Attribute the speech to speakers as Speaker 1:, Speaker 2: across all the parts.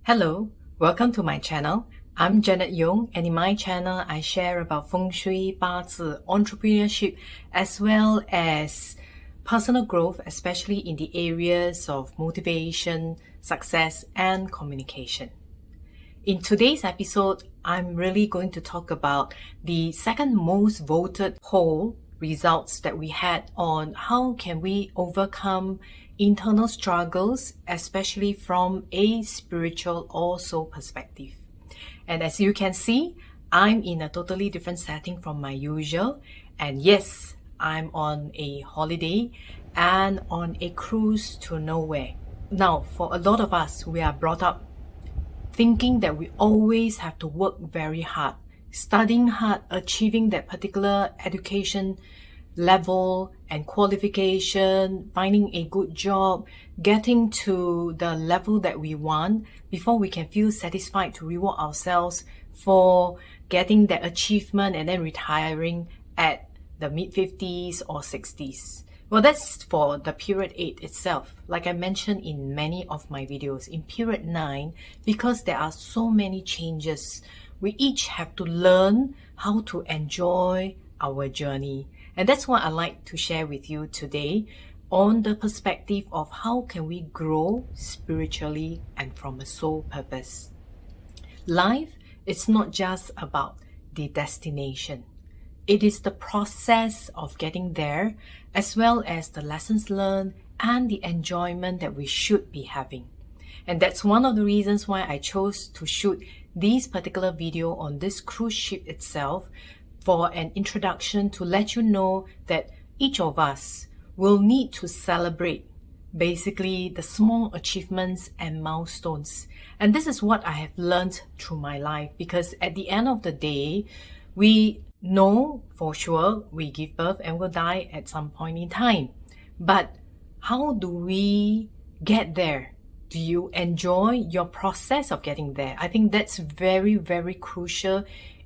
Speaker 1: Hello, welcome to my channel. I'm Janet Yong, and in my channel I share about Feng Shui, Bazi, entrepreneurship, as well as personal growth, especially in the areas of motivation, success, and communication. In today's episode, I'm really going to talk about the second most voted poll results that we had on how can we overcome internal struggles, especially from a spiritual or soul perspective. And as you can see, I'm in a totally different setting from my usual. And yes, I'm on a holiday and on a cruise to nowhere. Now, for a lot of us, we are brought up thinking that we always have to work very hard, studying hard, achieving that particular education level and qualification, finding a good job, getting to the level that we want before we can feel satisfied to reward ourselves for getting that achievement and then retiring at the mid-50s or 60s. Well, that's for the period 8 itself. Like I mentioned in many of my videos, in period 9, because there are so many changes, we each have to learn how to enjoy our journey. And that's what I'd like to share with you today on the perspective of how can we grow spiritually and from a soul purpose. Life is not just about the destination. It is the process of getting there, as well as the lessons learned and the enjoyment that we should be having. And that's one of the reasons why I chose to shoot this particular video on this cruise ship itself, for an introduction to let you know that each of us will need to celebrate basically the small achievements and milestones. And this is what I have learned through my life, because at the end of the day, we know for sure we give birth and will die at some point in time. But how do we get there? Do you enjoy your process of getting there? I think that's very, very crucial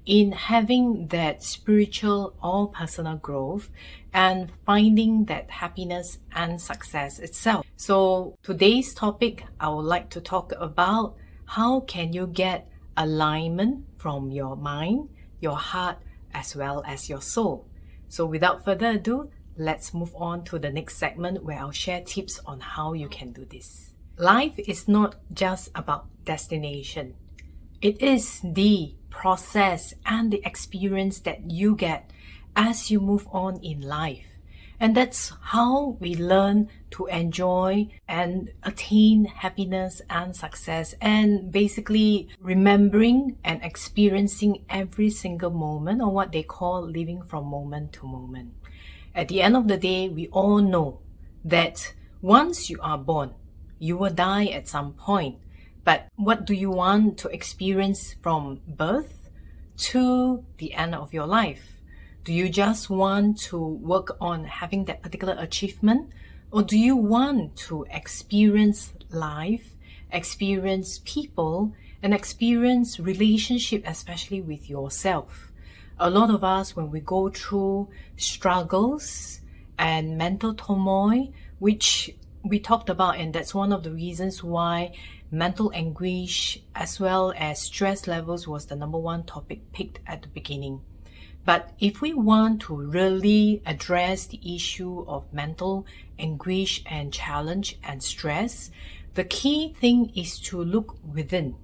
Speaker 1: in having that spiritual or personal growth and finding that happiness and success itself. So today's topic, I would like to talk about how can you get alignment from your mind, your heart, as well as your soul. So without further ado, let's move on to the next segment where I'll share tips on how you can do this. Life is not just about destination. It is the process and the experience that you get as you move on in life. And that's how we learn to enjoy and attain happiness and success, and basically remembering and experiencing every single moment, or what they call living from moment to moment. At the end of the day, we all know that once you are born, you will die at some point. But what do you want to experience from birth to the end of your life? Do you just want to work on having that particular achievement? Or do you want to experience life, experience people, and experience relationship, especially with yourself? A lot of us, when we go through struggles and mental turmoil, which we talked about, and that's one of the reasons why mental anguish as well as stress levels was the number one topic picked at the beginning. But if we want to really address the issue of mental anguish and challenge and stress, the key thing is to look within.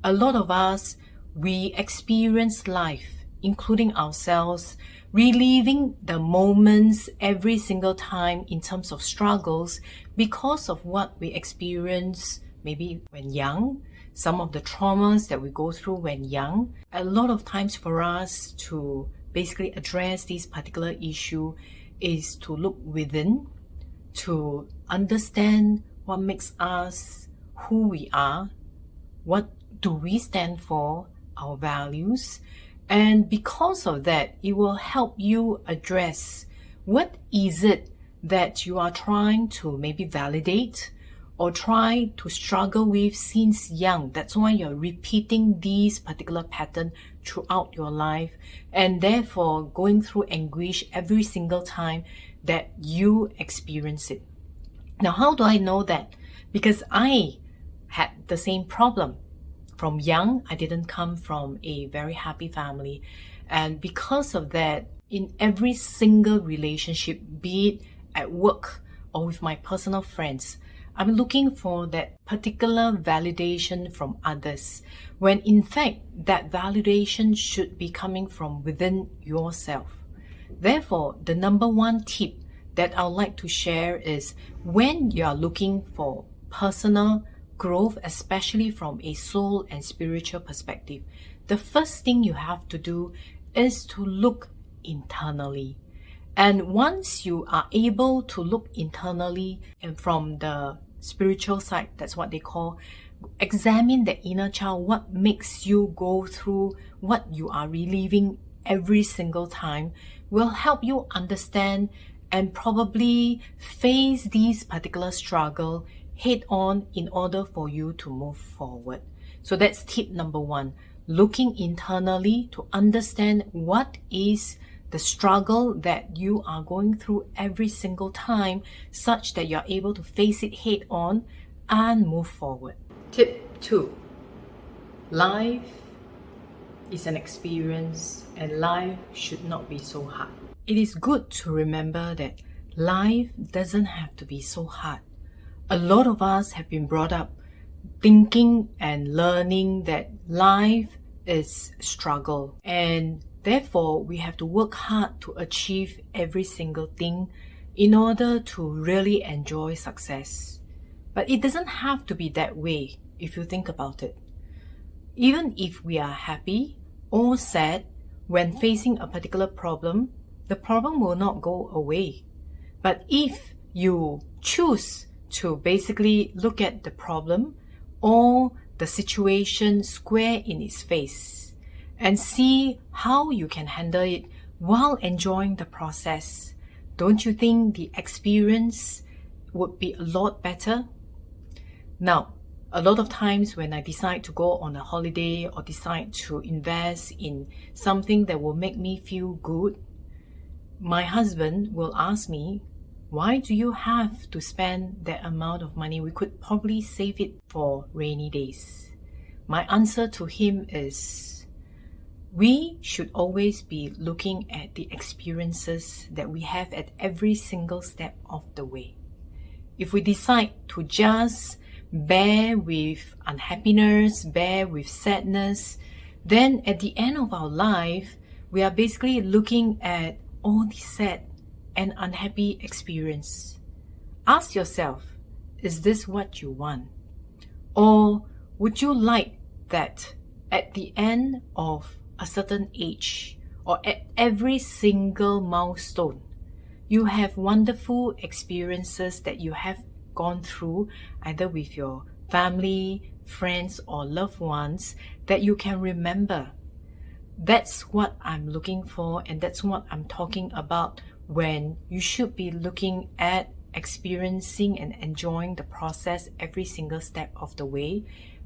Speaker 1: A lot of us, we experience life, including ourselves, reliving the moments every single time in terms of struggles because of what we experience maybe when young, some of the traumas that we go through when young. A lot of times for us to basically address this particular issue is to look within, to understand what makes us who we are, what do we stand for, our values. And because of that, it will help you address what is it that you are trying to maybe validate or try to struggle with since young. That's why you're repeating this particular pattern throughout your life, and therefore going through anguish every single time that you experience it. Now, how do I know that? Because I had the same problem. From young, I didn't come from a very happy family. And because of that, in every single relationship, be it at work or with my personal friends, I'm looking for that particular validation from others, when in fact, that validation should be coming from within yourself. Therefore, the number one tip that I'd like to share is when you are looking for personal growth, especially from a soul and spiritual perspective, the first thing you have to do is to look internally. And once you are able to look internally and from the spiritual side, that's what they call, examine the inner child, what makes you go through what you are reliving every single time, will help you understand and probably face these particular struggle head on in order for you to move forward. So that's tip number one, looking internally to understand what is the struggle that you are going through every single time, such that you're able to face it head on and move forward. Tip 2. Life is an experience and life should not be so hard. It is good to remember that life doesn't have to be so hard. A lot of us have been brought up thinking and learning that life is struggle, and therefore we have to work hard to achieve every single thing in order to really enjoy success. But it doesn't have to be that way if you think about it. Even if we are happy or sad when facing a particular problem, the problem will not go away. But if you choose to basically look at the problem or the situation square in its face and see how you can handle it while enjoying the process, don't you think the experience would be a lot better? Now, a lot of times when I decide to go on a holiday or decide to invest in something that will make me feel good, my husband will ask me, why do you have to spend that amount of money? We could probably save it for rainy days. My answer to him is, we should always be looking at the experiences that we have at every single step of the way. If we decide to just bear with unhappiness, bear with sadness, then at the end of our life, we are basically looking at all the sad and unhappy experience. Ask yourself, is this what you want? Or would you like that at the end of a certain age or at every single milestone, you have wonderful experiences that you have gone through either with your family, friends or loved ones that you can remember? That's what I'm looking for, and that's what I'm talking about when you should be looking at experiencing and enjoying the process every single step of the way,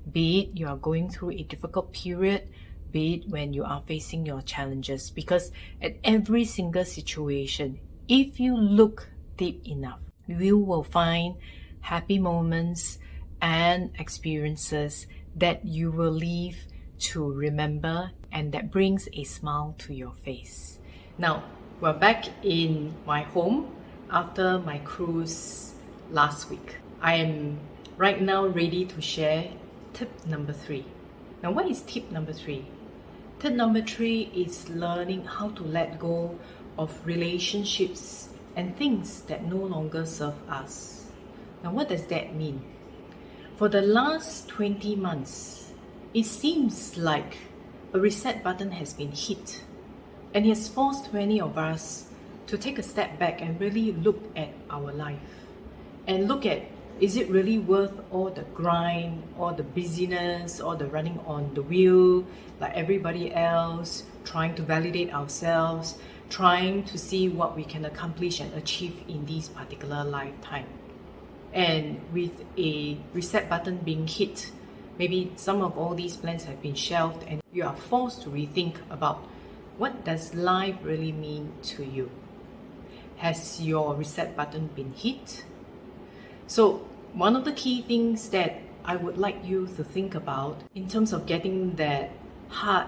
Speaker 1: be it you are going through a difficult period, be it when you are facing your challenges. Because at every single situation, if you look deep enough, you will find happy moments and experiences that you will live to remember, and that brings a smile to your face. Now, we're back in my home after my cruise last week. I am right now ready to share tip number 3. Now, what is tip number 3? Tip number 3 is learning how to let go of relationships and things that no longer serve us. Now, what does that mean? For the last 20 months, it seems like a reset button has been hit, and it has forced many of us to take a step back and really look at our life and look at, is it really worth all the grind, all the busyness, all the running on the wheel like everybody else, trying to validate ourselves, trying to see what we can accomplish and achieve in this particular lifetime. And with a reset button being hit, maybe some of all these plans have been shelved and you are forced to rethink about, what does life really mean to you? Has your reset button been hit? So one of the key things that I would like you to think about in terms of getting that heart,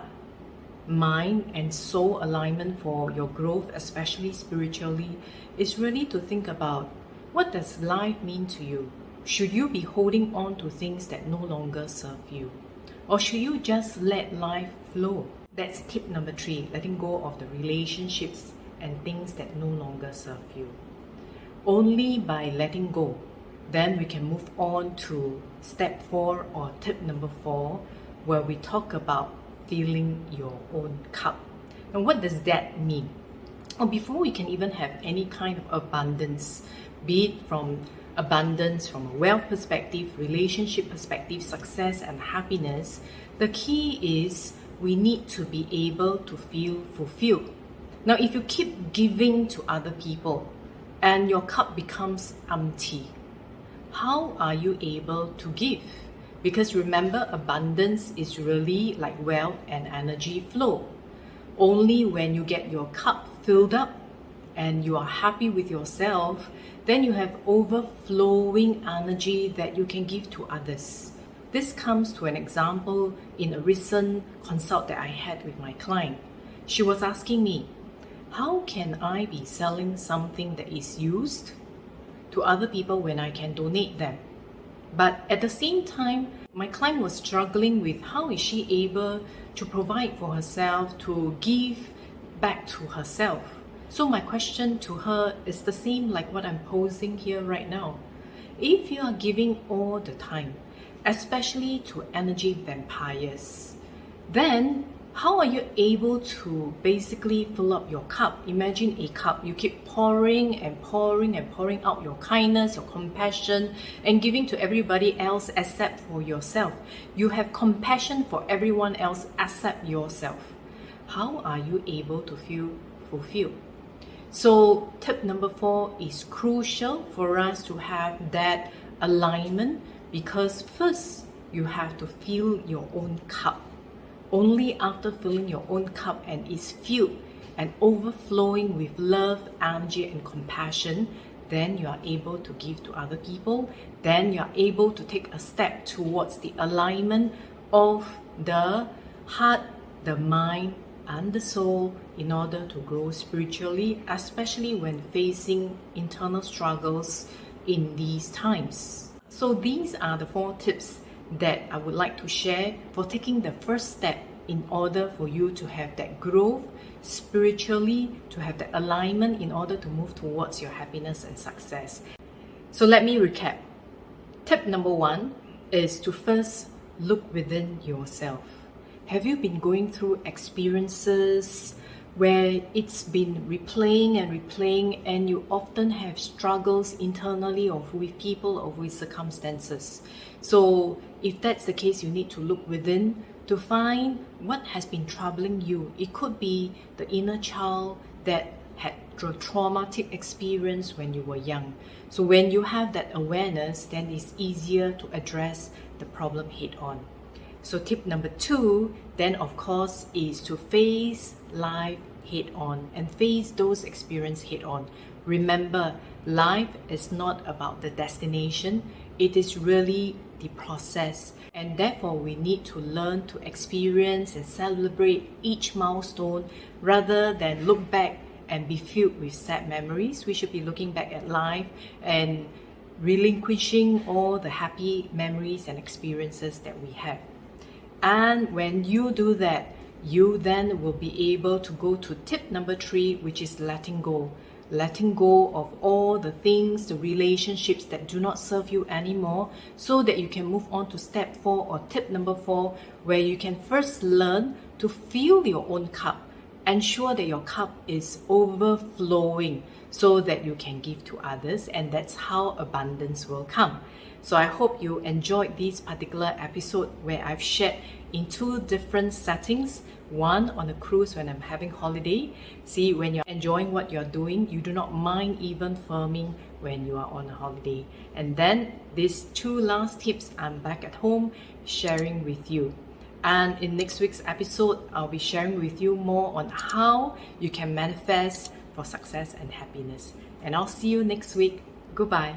Speaker 1: mind and soul alignment for your growth, especially spiritually, is really to think about, what does life mean to you? Should you be holding on to things that no longer serve you? Or should you just let life flow? That's tip number 3, letting go of the relationships and things that no longer serve you. Only by letting go, then we can move on to step 4 or tip number 4, where we talk about filling your own cup. And what does that mean? Well, before we can even have any kind of abundance, be it from abundance from a wealth perspective, relationship perspective, success and happiness, the key is we need to be able to feel fulfilled. Now, if you keep giving to other people and your cup becomes empty, how are you able to give? Because remember, abundance is really like wealth and energy flow. Only when you get your cup filled up and you are happy with yourself, then you have overflowing energy that you can give to others. This comes to an example in a recent consult that I had with my client. She was asking me, how can I be selling something that is used to other people when I can donate them? But at the same time, my client was struggling with how is she able to provide for herself, to give back to herself. So my question to her is the same like what I'm posing here right now. If you are giving all the time, especially to energy vampires, then how are you able to basically fill up your cup? Imagine a cup. You keep pouring and pouring and pouring out your kindness, your compassion, and giving to everybody else except for yourself. You have compassion for everyone else except yourself. How are you able to feel fulfilled? So tip number 4 is crucial for us to have that alignment, because first you have to fill your own cup. Only after filling your own cup and is filled and overflowing with love, energy and compassion, then you are able to give to other people. Then you are able to take a step towards the alignment of the heart, the mind and the soul in order to grow spiritually, especially when facing internal struggles in these times. So these are the 4 tips that I would like to share for taking the first step in order for you to have that growth spiritually, to have that alignment in order to move towards your happiness and success. So let me recap. Tip number 1 is to first look within yourself. Have you been going through experiences where it's been replaying and you often have struggles internally or with people or with circumstances? So if that's the case, you need to look within to find what has been troubling you. It could be the inner child that had a traumatic experience when you were young. So when you have that awareness, then it's easier to address the problem head on. So tip number 2, then of course, is to face life head on and face those experiences head on. Remember, life is not about the destination, it is really the process. And therefore, we need to learn to experience and celebrate each milestone rather than look back and be filled with sad memories. We should be looking back at life and relinquishing all the happy memories and experiences that we have. And when you do that, you then will be able to go to tip number 3, which is letting go. Letting go of all the things, the relationships that do not serve you anymore, so that you can move on to step 4 or tip number 4, where you can first learn to fill your own cup. Ensure that your cup is overflowing so that you can give to others, and that's how abundance will come. So I hope you enjoyed this particular episode where I've shared in 2 different settings. One on a cruise when I'm having holiday. See, when you're enjoying what you're doing, you do not mind even filming when you are on a holiday. And then these 2 last tips, I'm back at home sharing with you. And in next week's episode, I'll be sharing with you more on how you can manifest for success and happiness. And I'll see you next week. Goodbye.